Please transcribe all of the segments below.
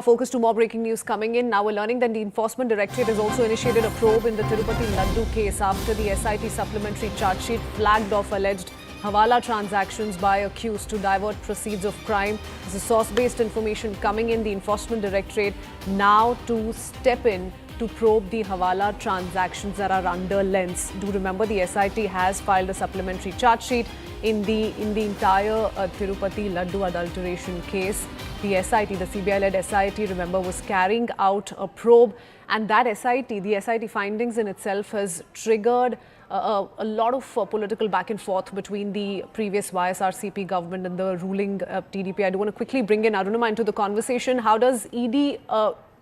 Focus to more breaking news coming in. Now we're learning that the Enforcement Directorate has also initiated a probe in the Tirupati Laddu case after the SIT supplementary charge sheet flagged off alleged Hawala transactions by accused to divert proceeds of crime. This is source-based information coming in. The Enforcement Directorate now to step in to probe the Hawala transactions that are under lens. Do remember the SIT has filed a supplementary charge sheet in the entire Tirupati Laddu adulteration case. The SIT, the CBI-led SIT, remember, was carrying out a probe, and that the SIT findings in itself has triggered a lot of political back and forth between the previous YSRCP government and the ruling TDP. I do want to quickly bring in Arunima into the conversation. How does ED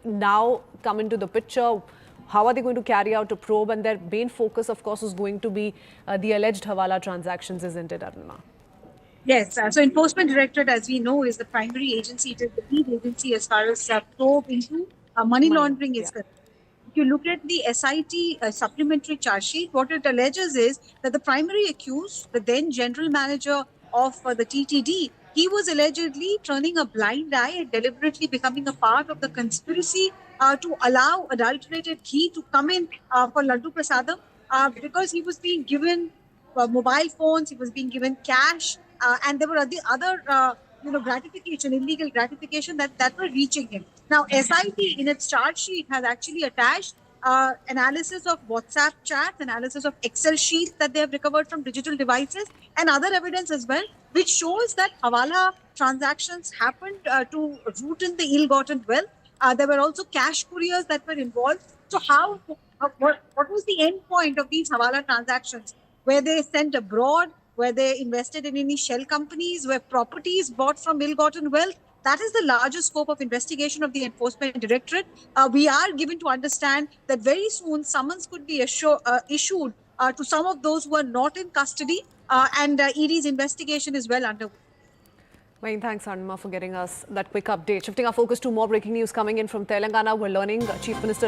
now come into the picture? How are they going to carry out a probe? And their main focus, of course, is going to be the alleged Hawala transactions, isn't it, Arunima? Yes, so Enforcement Directorate, as we know, is the primary agency. It is the lead agency as far as probe into money laundering is concerned. If you look at the SIT supplementary charge sheet, what it alleges is that the primary accused, the then general manager of the TTD, he was allegedly turning a blind eye and deliberately becoming a part of the conspiracy to allow adulterated ghee to come in for Laddu Prasadam because he was being given mobile phones, he was being given cash, and there were other gratification, illegal gratification that were reaching him. Now, SIT in its charge sheet has actually attached analysis of WhatsApp chats, analysis of Excel sheets that they have recovered from digital devices, and other evidence as well, which shows that Hawala transactions happened to root in the ill-gotten wealth. There were also cash couriers that were involved. So what was the end point of these Hawala transactions? Were they sent abroad? Were they invested in any shell companies? Were properties bought from ill-gotten wealth? That is the larger scope of investigation of the Enforcement Directorate. We are given to understand that very soon summons could be issued to some of those who are not in custody, and ED's investigation is well underway. Many thanks, Arunima, for getting us that quick update. Shifting our focus to more breaking news coming in from Telangana, we're learning Chief Minister